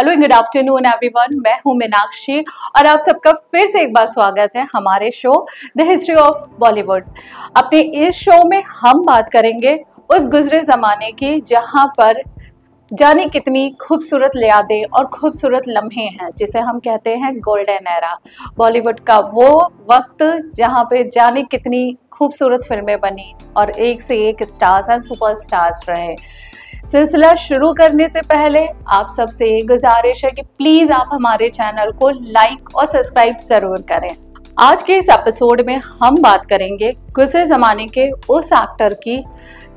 Hello good afternoon everyone, मैं हूं मीनाक्षी और आप सबका फिर से एक बार स्वागत है हमारे show the history of Bollywood. अपने इस शो में हम बात करेंगे उस गुजरे ज़माने की जहां पर जाने कितनी खूबसूरत यादें और खूबसूरत लम्हे हैं जिसे हम कहते हैं गोल्डन एरा। बॉलीवुड का वो वक्त जहां पे जाने कितनी खूबसूरत फिल्में बनी और एक से एक स्टार्स एंड सुपरस्टार्स रहे। सिलसिला शुरू करने से पहले आप सबसे एक गुजारिश है कि प्लीज आप हमारे चैनल को लाइक और सब्सक्राइब जरूर करें। आज के इस एपिसोड में हम बात करेंगे गुज़रे जमाने के उस एक्टर की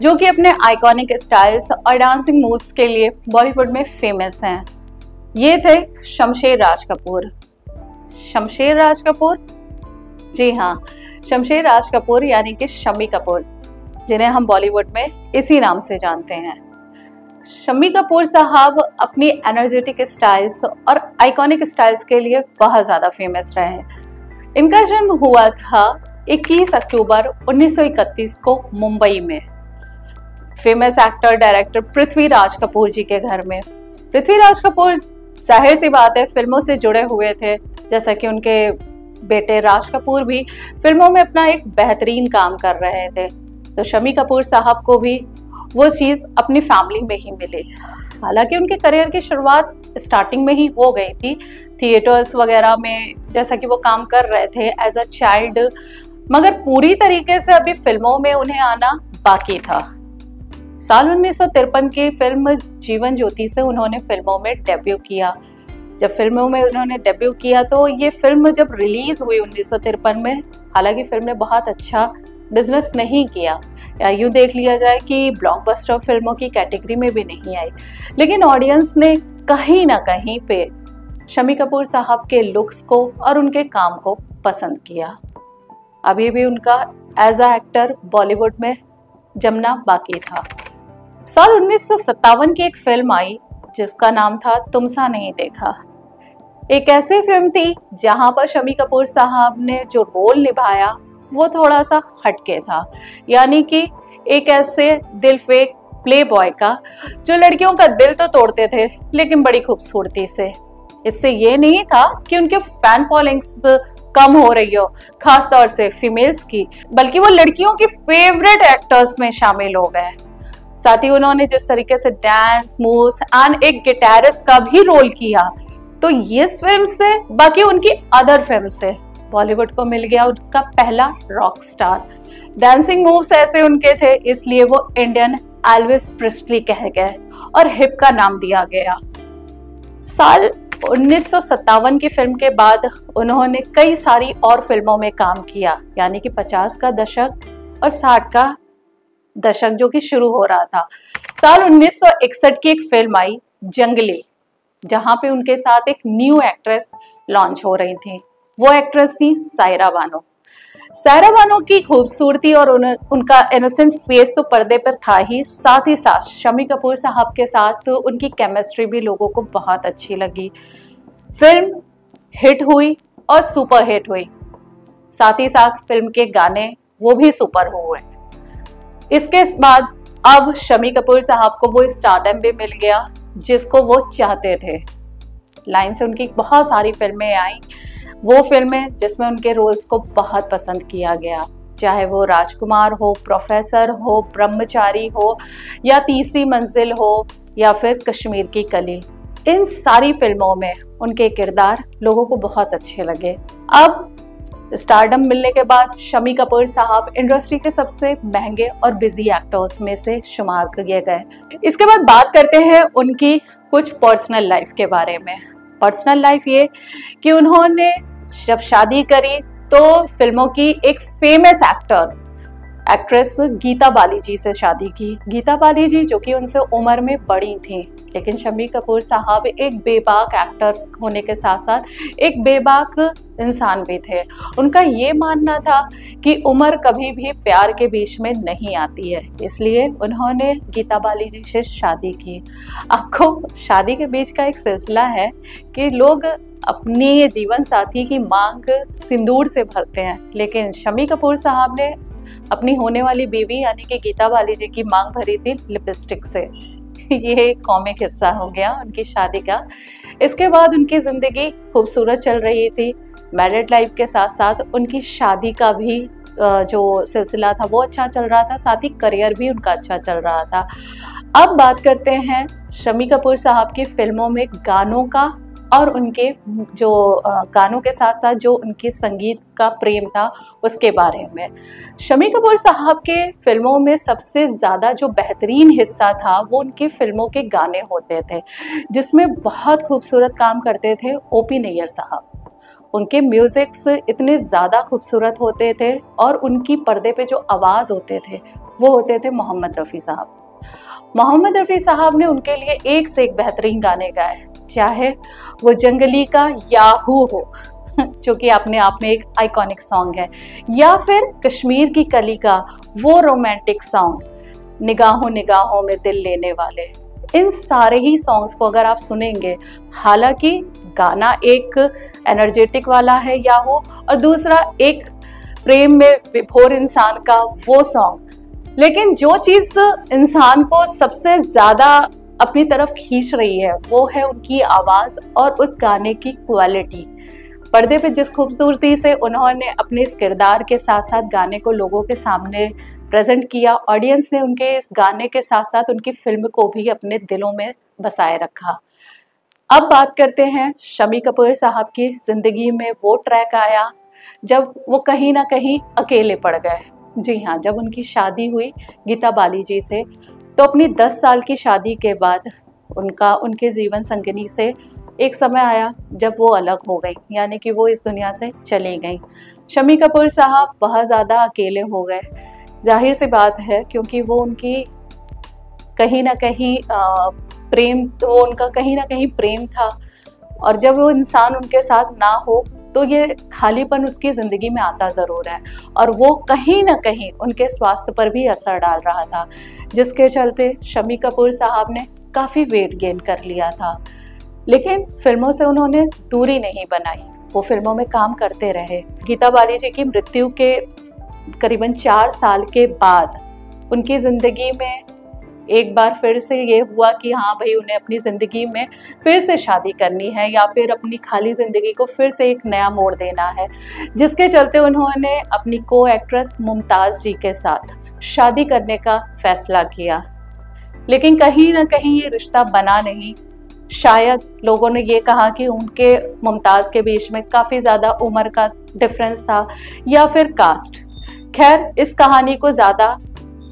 जो कि अपने आइकॉनिक स्टाइल्स और डांसिंग मूव्स के लिए बॉलीवुड में फेमस हैं। ये थे शमशेर राज कपूर। शमशेर राज कपूर, जी हाँ, शमशेर राज कपूर यानी कि शम्मी कपूर, जिन्हें हम बॉलीवुड में इसी नाम से जानते हैं। शम्मी कपूर साहब अपनी एनर्जेटिक स्टाइल्स और आइकॉनिक स्टाइल्स के लिए बहुत ज़्यादा फेमस रहे। इनका जन्म हुआ था 21 अक्टूबर 1931 को मुंबई में famous actor director Prithviraj Kapoor ji के घर में। पृथ्वीराज कपूर जाहिर सी बात है फिल्मों से जुड़े हुए थे, जैसा कि उनके बेटे राज कपूर भी फिल्मों में अपना एक बेहतरीन काम कर रहे थे। तो शम्मी कपूर साहब को भी वो चीज़ अपनी फैमिली में ही मिली। हालांकि उनके करियर की शुरुआत स्टार्टिंग में ही हो गई थी थिएटर्स वगैरह में, जैसा कि वो काम कर रहे थे एज अ चाइल्ड, मगर पूरी तरीके से अभी फिल्मों में उन्हें आना बाकी था। साल 1953 की फिल्म जीवन ज्योति से उन्होंने फिल्मों में डेब्यू किया। जब फिल्मों में उन्होंने डेब्यू किया तो ये फिल्म जब रिलीज हुई 1953 में, हालांकि फिल्म ने बहुत अच्छा बिजनेस नहीं किया, या यूँ देख लिया जाए कि ब्लॉकबस्टर फिल्मों की कैटेगरी में भी नहीं आई, लेकिन ऑडियंस ने कहीं ना कहीं पे शम्मी कपूर साहब के लुक्स को और उनके काम को पसंद किया। अभी भी उनका एज अ एक्टर बॉलीवुड में जमना बाकी था। साल 1957 की एक फिल्म आई जिसका नाम था तुम सा नहीं देखा। एक ऐसी फिल्म थी जहां पर शम्मी कपूर साहब ने जो रोल निभाया वो थोड़ा सा हटके था, यानी कि एक ऐसे दिलफेक प्ले बॉय का जो लड़कियों का दिल तो तोड़ते थे लेकिन बड़ी खूबसूरती से। इससे ये नहीं था कि उनके फैन फॉलोइंग्स कम हो रही हो, खास तौर से फीमेल्स की, बल्कि वो लड़कियों की फेवरेट एक्टर्स में शामिल हो गए। साथ ही उन्होंने जिस तरीके से डांस मूव्स एंड एक गिटारिस्ट का भी रोल किया, तो इस फिल्म से बाकी उनकी अदर फिल्म से बॉलीवुड को मिल गया उसका पहला रॉक स्टार। डांसिंग मूव्स ऐसे उनके थे, इसलिए वो इंडियन एल्विस प्रेस्ली कह गए और हिप का नाम दिया गया। साल 1957 की फिल्म के बाद उन्होंने कई सारी और फिल्मों में काम किया, यानी कि 50 का दशक और 60 का दशक जो कि शुरू हो रहा था। साल 1961 की एक फिल्म आई जंगली, जहां पे उनके साथ एक न्यू एक्ट्रेस लॉन्च हो रही थी। वो एक्ट्रेस थी सायरा बानो। सायरा बानो की खूबसूरती और उनका इनोसेंट फेस तो पर्दे पर था ही, साथ ही साथ शम्मी कपूर साहब के साथ उनकी केमिस्ट्री भी लोगों को बहुत अच्छी लगी। फिल्म हिट हुई और सुपर हिट हुई, साथ ही साथ फिल्म के गाने वो भी सुपर हुए। इसके बाद अब शम्मी कपूर साहब को वो स्टारडम भी मिल गया जिसको वो चाहते थे। लाइन से उनकी बहुत सारी फिल्में आई, वो फिल्में जिसमें उनके रोल्स को बहुत पसंद किया गया, चाहे वो राजकुमार हो, प्रोफेसर हो, ब्रह्मचारी हो, या तीसरी मंजिल हो, या फिर कश्मीर की कली। इन सारी फिल्मों में उनके किरदार लोगों को बहुत अच्छे लगे। अब स्टारडम मिलने के बाद शम्मी कपूर साहब इंडस्ट्री के सबसे महंगे और बिजी एक्टर्स में से शुमार किए गए। इसके बाद बात करते हैं उनकी कुछ पर्सनल लाइफ के बारे में। पर्सनल लाइफ ये कि उन्होंने जब शादी करी तो फिल्मों की एक फेमस एक्ट्रेस गीता बाली जी से शादी की। गीता बाली जी जो कि उनसे उम्र में बड़ी थी, लेकिन शम्मी कपूर साहब एक बेबाक एक्टर होने के साथ साथ एक बेबाक इंसान भी थे। उनका ये मानना था कि उम्र कभी भी प्यार के बीच में नहीं आती है, इसलिए उन्होंने गीता बाली जी से शादी की। आपको शादी के बीच का एक सिलसिला है कि लोग अपनी जीवन साथी की मांग सिंदूर से भरते हैं, लेकिन शम्मी कपूर साहब ने अपनी होने वाली बीवी यानी कि गीता बाली जी की मांग भरी थी लिपस्टिक से। ये एक कॉमिक हिस्सा हो गया उनकी शादी का। इसके बाद उनकी ज़िंदगी खूबसूरत चल रही थी। मैरिड लाइफ के साथ साथ उनकी शादी का भी जो सिलसिला था वो अच्छा चल रहा था, साथ ही करियर भी उनका अच्छा चल रहा था। अब बात करते हैं शम्मी कपूर साहब की फिल्मों में गानों का और उनके जो गानों के साथ साथ जो उनके संगीत का प्रेम था उसके बारे में। शम्मी कपूर साहब के फिल्मों में सबसे ज़्यादा जो बेहतरीन हिस्सा था वो उनकी फिल्मों के गाने होते थे, जिसमें बहुत खूबसूरत काम करते थे ओपी नैयर साहब। उनके म्यूज़िक्स इतने ज़्यादा खूबसूरत होते थे और उनकी पर्दे पे जो आवाज़ होते थे वो होते थे मोहम्मद रफ़ी साहब। मोहम्मद रफ़ी साहब ने उनके लिए एक से एक बेहतरीन गाने गाए, चाहे वो जंगली का याहू हो जो कि अपने आप में एक आइकॉनिक सॉन्ग है, या फिर कश्मीर की कली का वो रोमांटिक सॉन्ग निगाहों निगाहों में दिल लेने वाले। इन सारे ही सॉन्ग्स को अगर आप सुनेंगे, हालांकि गाना एक एनर्जेटिक वाला है याहू और दूसरा एक प्रेम में विभोर इंसान का वो सॉन्ग, लेकिन जो चीज़ इंसान को सबसे ज़्यादा अपनी तरफ खींच रही है वो है उनकी आवाज़ और उस गाने की क्वालिटी। पर्दे पे जिस खूबसूरती से उन्होंने अपने इस किरदार के साथ साथ गाने को लोगों के सामने प्रेजेंट किया, ऑडियंस ने उनके इस गाने के साथ साथ उनकी फिल्म को भी अपने दिलों में बसाए रखा। अब बात करते हैं शम्मी कपूर साहब की ज़िंदगी में वो ट्रैक आया जब वो कहीं ना कहीं अकेले पड़ गए। जी हाँ, जब उनकी शादी हुई गीता बाली जी से, तो अपनी 10 साल की शादी के बाद उनके जीवन संगिनी से एक समय आया जब वो अलग हो गई, यानी कि वो इस दुनिया से चली गई। शम्मी कपूर साहब बहुत ज़्यादा अकेले हो गए, जाहिर सी बात है, क्योंकि वो उनकी कहीं ना कहीं प्रेम, तो उनका कहीं ना कहीं प्रेम था, और जब वो इंसान उनके साथ ना हो तो ये खालीपन उसकी ज़िंदगी में आता ज़रूर है, और वो कहीं ना कहीं उनके स्वास्थ्य पर भी असर डाल रहा था, जिसके चलते शम्मी कपूर साहब ने काफ़ी वेट गेन कर लिया था। लेकिन फिल्मों से उन्होंने दूरी नहीं बनाई, वो फिल्मों में काम करते रहे। गीता बाली जी की मृत्यु के करीबन 4 साल के बाद उनकी ज़िंदगी में एक बार फिर से ये हुआ कि हाँ भाई, उन्हें अपनी ज़िंदगी में फिर से शादी करनी है या फिर अपनी खाली ज़िंदगी को फिर से एक नया मोड़ देना है, जिसके चलते उन्होंने अपनी को एक्ट्रेस मुमताज़ जी के साथ शादी करने का फैसला किया। लेकिन कहीं ना कहीं ये रिश्ता बना नहीं। शायद लोगों ने ये कहा कि उनके मुमताज़ के बीच में काफ़ी ज़्यादा उम्र का डिफरेंस था, या फिर कास्ट। खैर, इस कहानी को ज़्यादा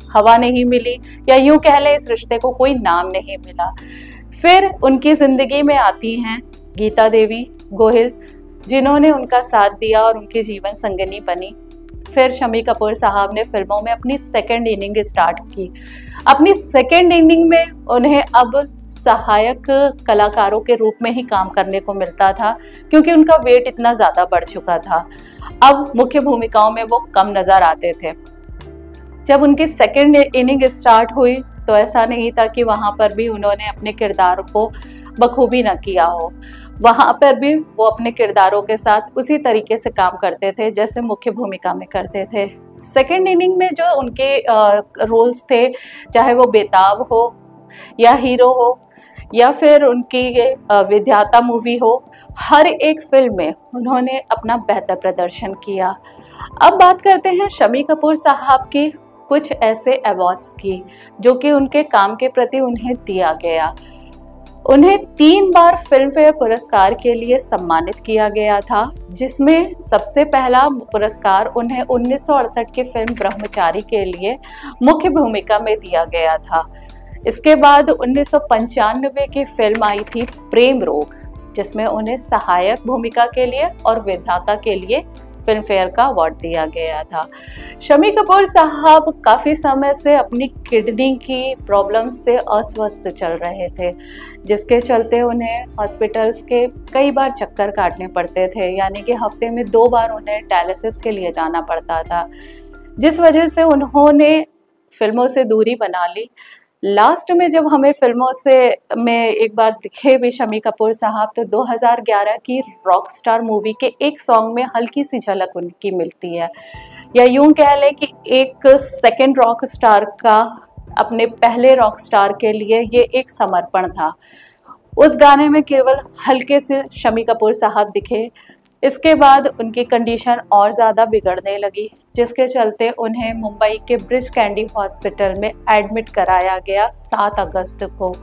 हवा नहीं मिली, या यूं कह लें इस रिश्ते को कोई नाम नहीं मिला। फिर उनकी ज़िंदगी में आती हैं गीता देवी गोहिल, जिन्होंने उनका साथ दिया और उनकी जीवन संगिनी बनी। फिर शम्मी कपूर साहब ने फिल्मों में अपनी सेकंड इनिंग स्टार्ट की। अपनी सेकंड इनिंग में उन्हें अब सहायक कलाकारों के रूप में ही काम करने को मिलता था, क्योंकि उनका वेट इतना ज़्यादा बढ़ चुका था। अब मुख्य भूमिकाओं में वो कम नज़र आते थे। जब उनकी सेकंड इनिंग स्टार्ट हुई तो ऐसा नहीं था कि वहाँ पर भी उन्होंने अपने किरदार को बखूबी न किया हो। वहाँ पर भी वो अपने किरदारों के साथ उसी तरीके से काम करते थे जैसे मुख्य भूमिका में करते थे। सेकंड इनिंग में जो उनके रोल्स थे, चाहे वो बेताब हो या हीरो हो या फिर उनकी विधाता मूवी हो, हर एक फिल्म में उन्होंने अपना बेहतर प्रदर्शन किया। अब बात करते हैं शम्मी कपूर साहब की कुछ ऐसे अवार्ड्स की जो कि उनके काम के प्रति उन्हें दिया गया। उन्हें 3 बार फिल्म फेयर पुरस्कार के लिए सम्मानित किया गया था, जिसमें सबसे पहला पुरस्कार उन्हें 1968 की फिल्म ब्रह्मचारी के लिए मुख्य भूमिका में दिया गया था। इसके बाद 1995 की फिल्म आई थी प्रेम रोग, जिसमें उन्हें सहायक भूमिका के लिए और विधाता के लिए फिल्म फेयर का अवार्ड दिया गया था। शम्मी कपूर साहब काफ़ी समय से अपनी किडनी की प्रॉब्लम से अस्वस्थ चल रहे थे, जिसके चलते उन्हें हॉस्पिटल्स के कई बार चक्कर काटने पड़ते थे, यानी कि हफ्ते में 2 बार उन्हें डायलिसिस के लिए जाना पड़ता था, जिस वजह से उन्होंने फिल्मों से दूरी बना ली। लास्ट में जब हमें फिल्मों में एक बार दिखे भी शम्मी कपूर साहब, तो 2011 की रॉक स्टार मूवी के एक सॉन्ग में हल्की सी झलक उनकी मिलती है, या यूं कह लें कि एक सेकंड रॉक स्टार का अपने पहले रॉक स्टार के लिए ये एक समर्पण था। उस गाने में केवल हल्के से शम्मी कपूर साहब दिखे। इसके बाद उनकी कंडीशन और ज़्यादा बिगड़ने लगी, जिसके चलते उन्हें मुंबई के ब्रिच कैंडी हॉस्पिटल में एडमिट कराया गया 7 अगस्त को,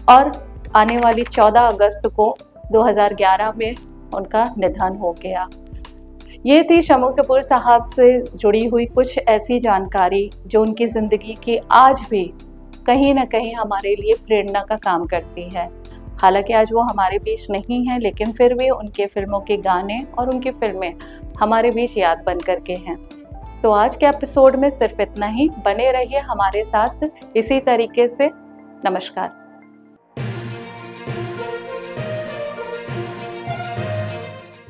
और आने वाली 14 अगस्त को 2011 में उनका निधन हो गया। ये थी शम्मी कपूर साहब से जुड़ी हुई कुछ ऐसी जानकारी जो उनकी ज़िंदगी की आज भी कहीं ना कहीं हमारे लिए प्रेरणा का काम करती है। हालांकि आज वो हमारे बीच नहीं है, लेकिन फिर भी उनके फिल्मों के गाने और उनकी फिल्में हमारे बीच याद बन करके हैं। तो आज के एपिसोड में सिर्फ इतना ही। बने रहिए हमारे साथ इसी तरीके से। नमस्कार।